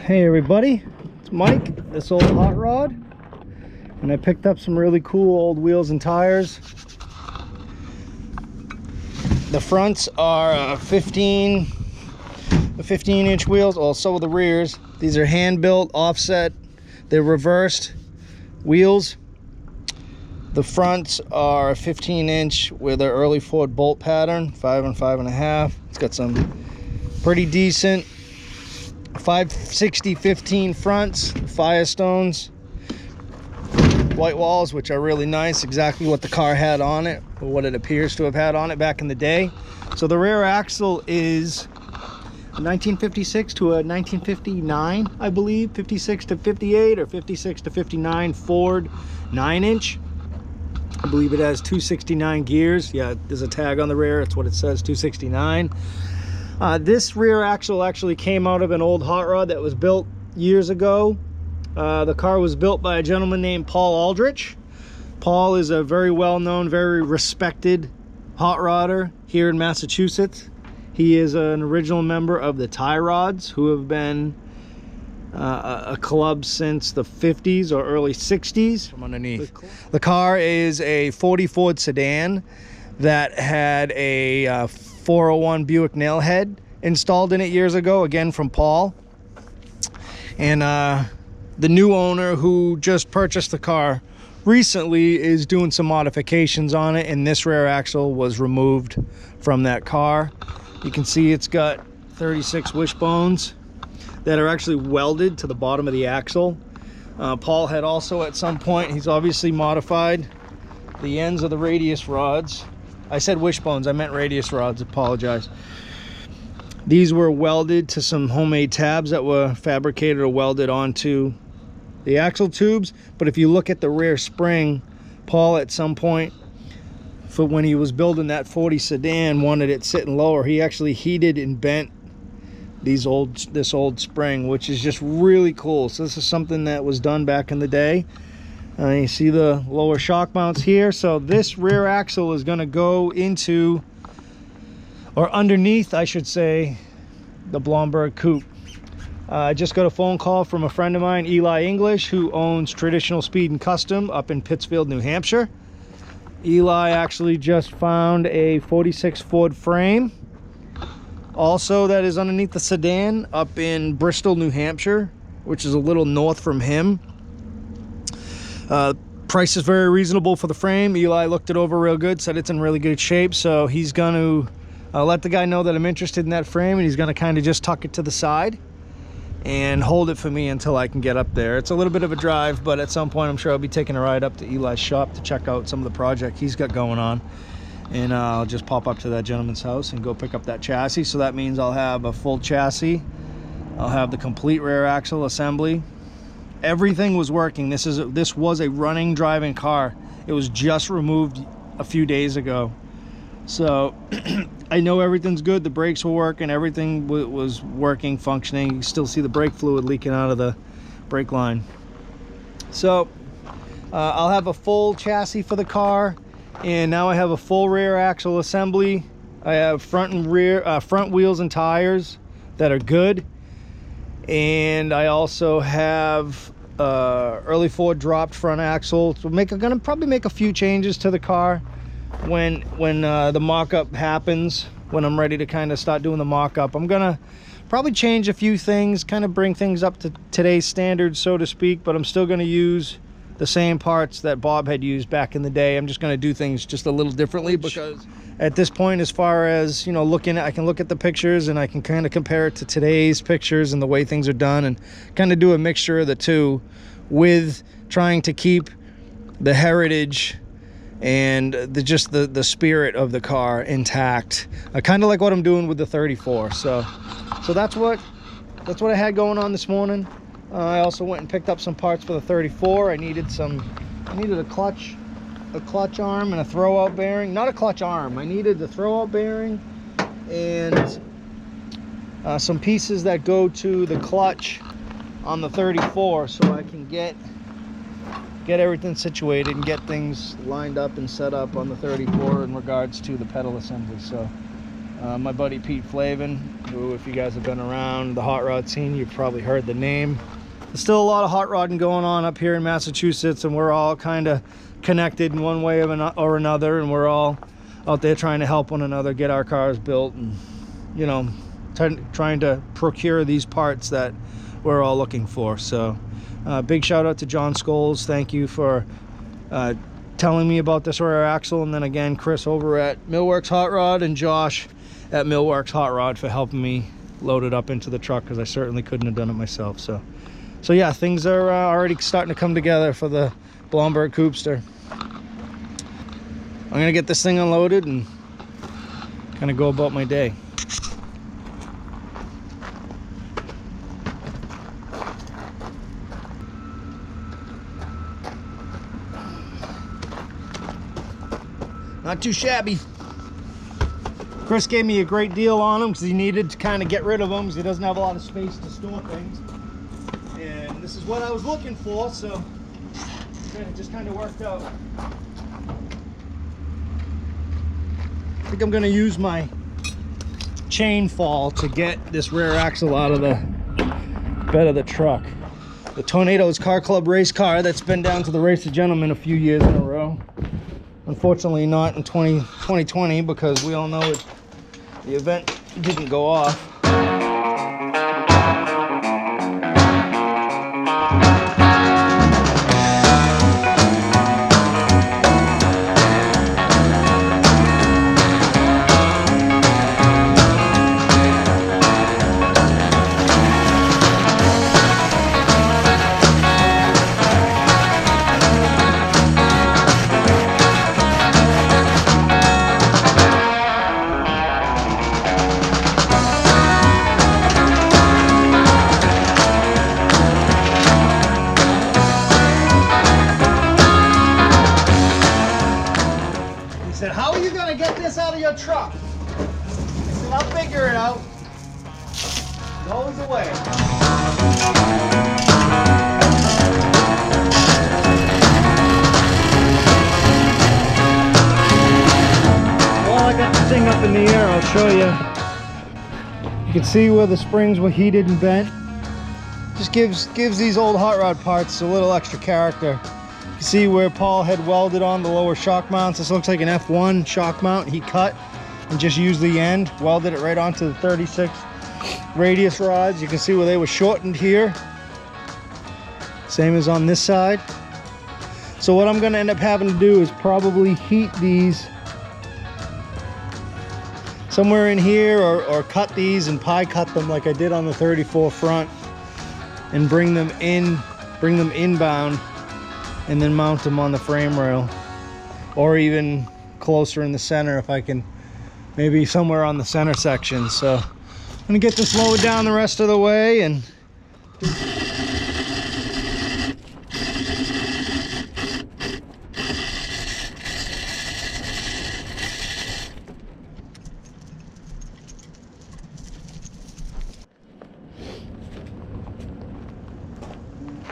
Hey everybody, it's Mike, this old hot rod, and I picked up some really cool old wheels and tires. The fronts are 15-inch wheels, also the rears. These are hand built, offset, they're reversed wheels. The fronts are 15-inch with an early Ford bolt pattern, 5 and 5.5. It's got some pretty decent 560/15 fronts, Firestones, white walls, which are really nice, exactly what the car had on it, or what it appears to have had on it back in the day. So the rear axle is 1956 to a 1959, I believe, 56 to 58 or 56 to 59 Ford 9-inch. I believe it has 269 gears. Yeah, there's a tag on the rear, that's what it says, 269. This rear axle actually came out of an old hot rod that was built years ago. The car was built by a gentleman named Paul Aldrich. Paul is a very well-known, very respected hot rodder here in Massachusetts. He is an original member of the Rods, who have been a club since the 50s or early 60s. From underneath. The car is a 40 Ford sedan that had a 401 Buick Nailhead installed in it years ago, again from Paul. And the new owner, who just purchased the car recently, is doing some modifications on it, and this rear axle was removed from that car. You can see it's got 36 wishbones that are actually welded to the bottom of the axle. Paul had also at some point, he's obviously modified the ends of the radius rods. I said wishbones, I meant radius rods, apologize. These were welded to some homemade tabs that were fabricated or welded onto the axle tubes. But if you look at the rear spring, Paul at some point, for when he was building that 40 sedan, wanted it sitting lower. He actually heated and bent this old spring, which is just really cool. So this is something that was done back in the day. You see the lower shock mounts here. So this rear axle is going to go into, or underneath I should say, the Blomberg Coupe. I just got a phone call from a friend of mine, Eli English, who owns Traditional Speed and Custom up in Pittsfield, New Hampshire. Eli actually just found a 46 Ford frame also that is underneath the sedan up in Bristol, New Hampshire, which is a little north from him. Price is very reasonable for the frame. Eli looked it over real good, said it's in really good shape, so he's going to let the guy know that I'm interested in that frame, and he's going to kind of just tuck it to the side and hold it for me until I can get up there. It's a little bit of a drive, but at some point I'm sure I'll be taking a ride up to Eli's shop to check out some of the project he's got going on, and I'll just pop up to that gentleman's house and go pick up that chassis. So that means I'll have a full chassis, I'll have the complete rear axle assembly. Everything was working. This was a running, driving car. It was just removed a few days ago, so I know everything's good. The brakes were working, everything was working, functioning. You still see the brake fluid leaking out of the brake line. So I'll have a full chassis for the car, and now I have a full rear axle assembly. I have front and rear front wheels and tires that are good. And I also have early Ford dropped front axle. So gonna probably make a few changes to the car when the mock-up happens, when I'm ready to kind of start doing the mock-up. I'm gonna probably change a few things, kind of bring things up to today's standards, so to speak, but I'm still gonna use the same parts that Bob had used back in the day. I'm just gonna do things just a little differently, because at this point, as far as, you know, I can look at the pictures and I can kind of compare it to today's pictures and the way things are done, and kind of do a mixture of the two, with trying to keep the heritage and the spirit of the car intact, kind of like what I'm doing with the 34. So that's what I had going on this morning. I also went and picked up some parts for the 34. I needed a clutch arm and a throwout bearing. Not a clutch arm, I needed the throwout bearing and some pieces that go to the clutch on the 34, so I can get everything situated and get things lined up and set up on the 34 in regards to the pedal assembly. So My buddy Pete Flavin, who, if you guys have been around the hot rod scene, you've probably heard the name. There's still a lot of hot rodding going on up here in Massachusetts, and we're all kind of connected in one way or another, and we're all out there trying to help one another get our cars built, and, you know, trying to procure these parts that we're all looking for. So big shout out to John Scholes. Thank you for telling me about this rear axle, and then again Chris over at Millworks Hot Rod and Josh at Millworks Hot Rod for helping me load it up into the truck, because I certainly couldn't have done it myself. So yeah, things are already starting to come together for the Blomberg Coupster. I'm gonna get this thing unloaded and kind of go about my day. Not too shabby. Chris gave me a great deal on them because he needed to kind of get rid of them because he doesn't have a lot of space to store things. And this is what I was looking for, so it just kind of worked out. I think I'm going to use my chain fall to get this rear axle out of the bed of the truck. The Tornado's Car Club race car that's been down to the Race of Gentlemen a few years in a row. Unfortunately not in 2020 because we all know the event didn't go off. Truck. I said, I'll figure it out. There's always a way. While I got the thing up in the air, I'll show you. You can see where the springs were heated and bent. Just gives these old hot rod parts a little extra character. You can see where Paul had welded on the lower shock mounts. This looks like an F1 shock mount he cut and just used the end, welded it right onto the 36 radius rods. You can see where they were shortened here. Same as on this side. So what I'm gonna end up having to do is probably heat these somewhere in here, or cut these and pie cut them like I did on the 34 front and bring them inbound and then mount them on the frame rail, or even closer in the center if I can, maybe somewhere on the center section. So I'm gonna get this lowered down the rest of the way and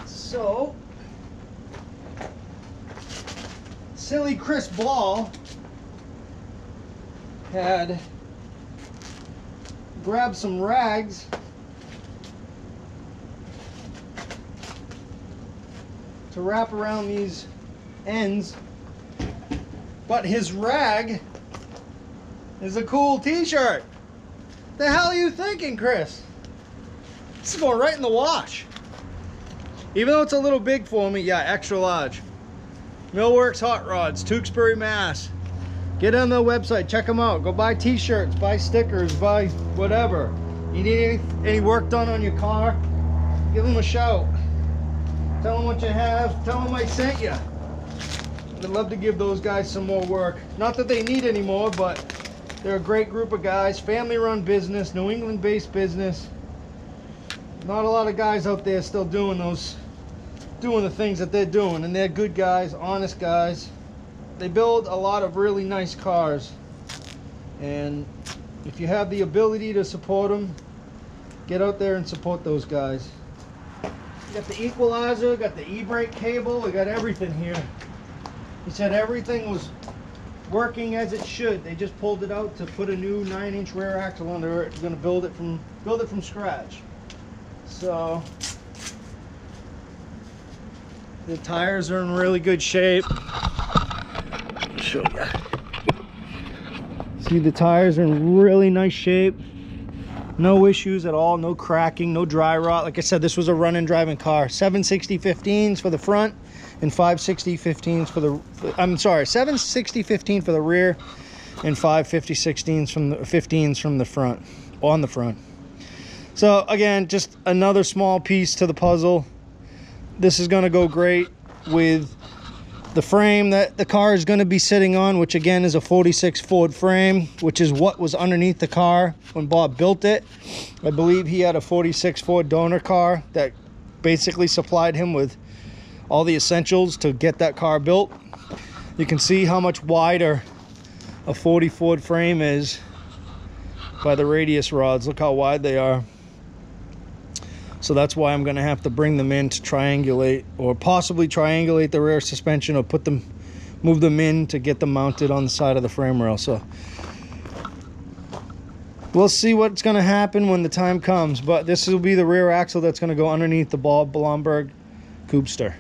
so silly Chris Ball had grabbed some rags to wrap around these ends, but his rag is a cool t-shirt. The hell are you thinking, Chris? This is going right in the wash. Even though it's a little big for me, yeah, extra large. Millworks Hot Rods, Tewksbury, Mass. Get on the website, check them out. Go buy t-shirts, buy stickers, buy whatever. You need any work done on your car, give them a shout. Tell them what you have, tell them I sent you. I'd love to give those guys some more work. Not that they need any more, but they're a great group of guys. Family-run business, New England-based business. Not a lot of guys out there still doing the things that they're doing, and they're good guys, honest guys. They build a lot of really nice cars, and if you have the ability to support them, get out there and support those guys. We got the equalizer, got the e-brake cable, we got everything here. He said everything was working as it should. They just pulled it out to put a new 9-inch rear axle under it. We're going to build it from scratch. So the tires are in really good shape. I'll show you. See, the tires are in really nice shape. No issues at all, no cracking, no dry rot. Like I said, this was a run and driving car. 760 15s for the front and 560 15s for the, I'm sorry, 760 15 for the rear and 550 16s from the 15s from the front, on the front. So again, just another small piece to the puzzle. This is going to go great with the frame that the car is going to be sitting on, which again is a 46 Ford frame, which is what was underneath the car when Bob built it. I believe he had a 46 Ford donor car that basically supplied him with all the essentials to get that car built. You can see how much wider a 40 Ford frame is by the radius rods. Look how wide they are. So that's why I'm going to have to bring them in to triangulate, or possibly triangulate the rear suspension, or move them in to get them mounted on the side of the frame rail. So we'll see what's going to happen when the time comes, but this will be the rear axle that's going to go underneath the Blomberg Coupster.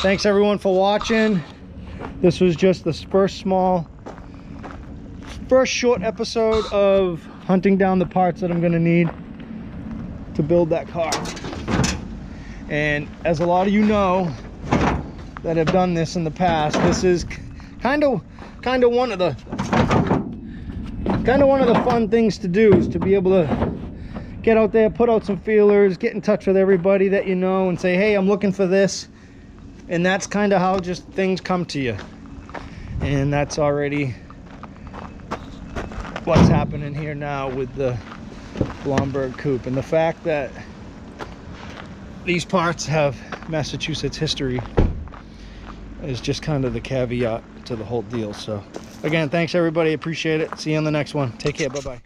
Thanks everyone for watching. This was just the first short episode of hunting down the parts that I'm going to need to build that car. And as a lot of you know that have done this in the past, this is kind of one of the fun things to do, is to be able to get out there, put out some feelers, get in touch with everybody that you know and say, hey, I'm looking for this. And that's kind of how just things come to you. And that's already what's happening here now with the Blomberg Coupe. And the fact that these parts have Massachusetts history is just kind of the caveat to the whole deal. So again, thanks everybody, appreciate it. See you on the next one. Take care, bye-bye.